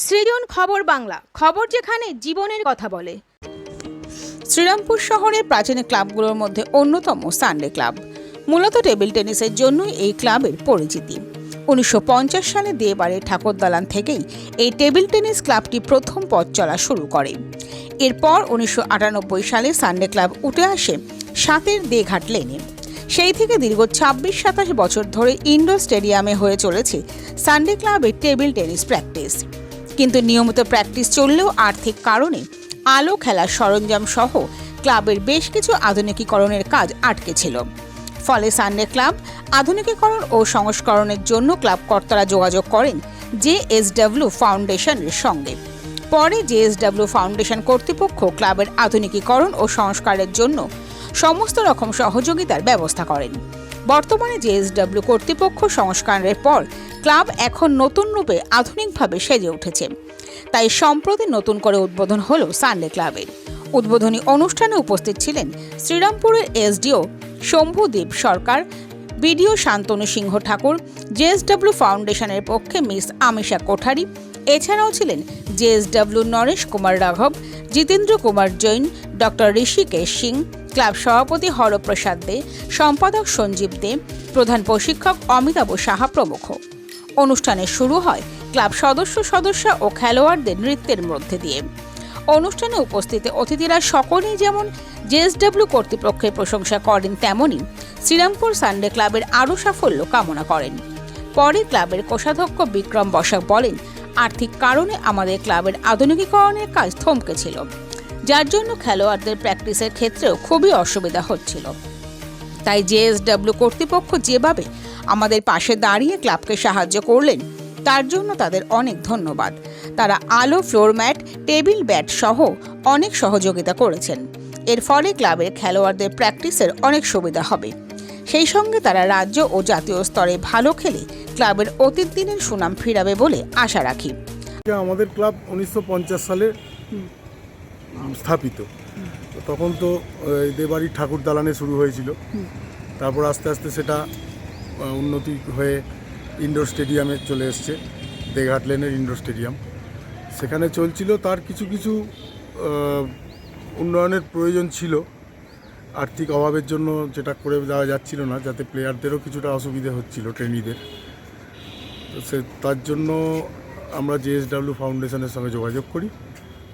সৃজন খবর বাংলা, খবর যেখানে জীবনের কথা বলে। শ্রীরামপুর শহরের প্রাচীন ক্লাবগুলোর মধ্যে অন্যতম সানডে ক্লাব। মূলত টেবিল টেনিসের জন্যই এই ক্লাবের পরিচিতি। 1950 সালে দেবাড়ির ঠাকুর দালান থেকেই এই টেবিল টেনিস ক্লাবটি প্রথম পথ চলা শুরু করে। এরপর 1998 সালে সানডে ক্লাব উঠে আসে সাতের দেঘাট লেনে। সেই থেকে দীর্ঘ 26-27 বছর ধরে ইনডোর স্টেডিয়ামে হয়ে চলেছে সানডে ক্লাবের টেবিল টেনিস প্র্যাকটিস। কিন্তু নিয়মিত প্র্যাকটিস চললেও আর্থিক কারণে আলো, খেলার সরঞ্জাম সহ ক্লাবের বেশ কিছু আধুনিকীকরণের কাজ আটকে ছিল। ফলে সানডে ক্লাব আধুনিকীকরণ ও সংস্করণের জন্য ক্লাব কর্তারা যোগাযোগ করেন জেএসডব্লিউ ফাউন্ডেশনের সঙ্গে। পরে জেএসডব্লিউ ফাউন্ডেশন কর্তৃপক্ষ ক্লাবের আধুনিকীকরণ ও সংস্কারের জন্য সমস্ত রকম সহযোগিতার ব্যবস্থা করেন। বর্তমানে জেএসডব্লিউ কর্তৃপক্ষ সংস্কারের পর ক্লাব এখন নতুন রূপে আধুনিকভাবে সেজে উঠেছে। তাই সম্প্রতি নতুন করে উদ্বোধন হলো সানডে ক্লাবের। উদ্বোধনী অনুষ্ঠানে উপস্থিত ছিলেন শ্রীরামপুরের এসডিও শম্ভুদীপ সরকার, বিডিও শান্তনু সিংহ ঠাকুর, জেএসডব্লিউ ফাউন্ডেশনের পক্ষে মিস আমিষা কোঠারি। এছাড়াও ছিলেন জেএসডব্লিউ নরেশ কুমার রাঘব, জিতেন্দ্র কুমার জৈন, ডক্টর ঋষিকেশ সিং, ক্লাব সভাপতি হরপ্রসাদ দে, সম্পাদক সঞ্জীব দে, প্রধান প্রশিক্ষক অমিতাভ সাহা প্রমুখ। অনুষ্ঠানে শুরু হয় ক্লাব সদস্য ও খেলোয়াড়দের নৃত্যের মধ্যে দিয়ে। অনুষ্ঠানে উপস্থিত অতিথিরা সকলেই যেমন জেএসডব্লিউ কর্তৃপক্ষের প্রশংসা করেন, তেমনি শ্রীরামপুর সানডে ক্লাবের আরও সাফল্য কামনা করেন। পরে ক্লাবের কোষাধ্যক্ষ বিক্রম বসাক বলেন, আর্থিক কারণে আমাদের ক্লাবের আধুনিকীকরণের কাজ থমকে ছিল, যার জন্য খেলোয়াড়দের প্র্যাকটিসের ক্ষেত্রেও খুবই অসুবিধা হচ্ছিল। তাই জেএসডব্লিউ কর্তৃপক্ষ যেভাবে আমাদের পাশে দাঁড়িয়ে ক্লাবকে সাহায্য করলেন, তার জন্য তাদের অনেক ধন্যবাদ। তারা আলো, ফ্লোর ম্যাট, টেবিল ব্যাট সহ অনেক সহযোগিতা করেছেন। এর ফলে ক্লাবের খেলোয়াড়দের প্র্যাকটিসের অনেক সুবিধা হবে। সেই সঙ্গে তারা রাজ্য ও জাতীয় স্তরে ভালো খেলে ক্লাবের অতীত দিনের সুনাম ফিরাবে বলে আশা রাখি। আমাদের ক্লাব 1950 সালে স্থাপিত। তখন তো দেবাড়ির ঠাকুর দালানে শুরু হয়েছিল। তারপর আস্তে আস্তে সেটা উন্নতি হয়ে ইনডোর স্টেডিয়ামে চলে এসছে, দেঘাট লেনের ইনডোর স্টেডিয়াম। সেখানে চলছিল, তার কিছু কিছু উন্নয়নের প্রয়োজন ছিল আর্থিক অভাবের জন্য, যেটা করে দেওয়া যাচ্ছিল না, যাতে প্লেয়ারদেরও কিছুটা অসুবিধে হচ্ছিল, ট্রেনিদের। তো তার জন্য আমরা জেএসডব্লিউ ফাউন্ডেশনের সঙ্গে যোগাযোগ করি।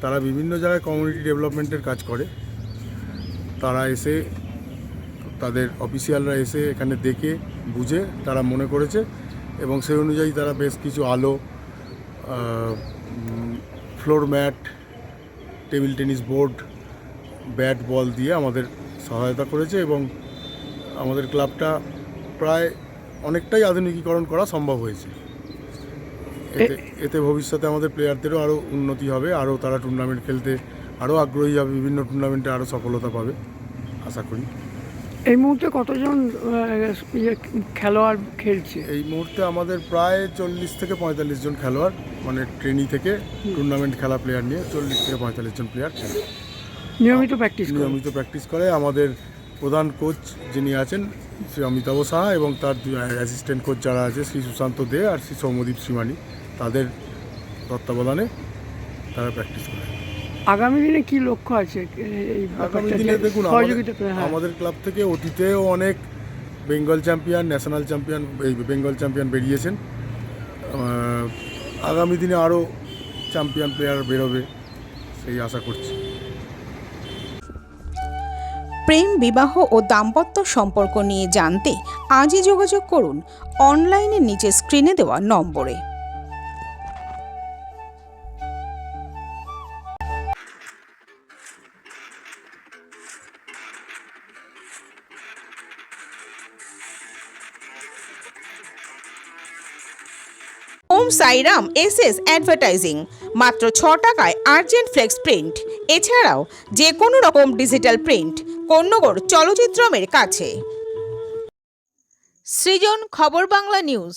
তারা বিভিন্ন জায়গায় কমিউনিটি ডেভেলপমেন্টের কাজ করে। তারা এসে, তাদের অফিসিয়ালরা এসে এখানে দেখে বুঝে তারা মনে করেছে, এবং সেই অনুযায়ী তারা বেশ কিছু আলো, floor mat, table tennis board, bat ball দিয়ে আমাদের সহায়তা করেছে, এবং আমাদের ক্লাবটা প্রায় অনেকটাই আধুনিকীকরণ করা সম্ভব হয়েছে। এতে ভবিষ্যতে আমাদের প্লেয়ারদেরও আরও উন্নতি হবে, আরও তারা টুর্নামেন্ট খেলতে আরও আগ্রহী হবে, বিভিন্ন টুর্নামেন্টে আরও সফলতা পাবে আশা করি। এই মুহূর্তে কতজন খেলোয়াড় খেলছে? এই মুহূর্তে আমাদের প্রায় 40 থেকে 45 জন খেলোয়াড়, মানে ট্রেনি থেকে টুর্নামেন্ট খেলা প্লেয়ার নিয়ে 40 থেকে 45 জন প্লেয়ার খেলে। নিয়মিত প্র্যাকটিস করে। আমাদের প্রধান কোচ যিনি আছেন শ্রী অমিতাভ সাহা, এবং তার অ্যাসিস্ট্যান্ট কোচ যারা আছে শ্রী সুশান্ত দে আর শ্রী সৌম্যদীপ শ্রীমানি, তাদের তত্ত্বাবধানে তারা প্র্যাকটিস করে। আগামী দিনে কি লক্ষ্য আছে? আগামী দিনে দেখুন, আমাদের ক্লাব থেকে অতীতেও অনেক বেঙ্গল চ্যাম্পিয়ন, ন্যাশনাল চ্যাম্পিয়ন, এই বেঙ্গল চ্যাম্পিয়ন বেরিয়েছেন। আগামী দিনে আরও চ্যাম্পিয়ন প্লেয়ার বেরোবে, সেই আশা করছি। প্রেম, বিবাহ ও দাম্পত্য সম্পর্ক নিয়ে জানতে আজই যোগাযোগ করুন অনলাইনে নিচে স্ক্রিনে দেওয়া নম্বরে। ওম সাইরাম এসএস অ্যাডভার্টাইজিং, মাত্র 6 টাকায় আর্জেন্ট ফ্লেক্স প্রিন্ট। এছাড়াও যে কোনো রকম ডিজিটাল প্রিন্ট কোন্নগর চলচ্চিত্রমের কাছে। সৃজন খবর বাংলা নিউজ।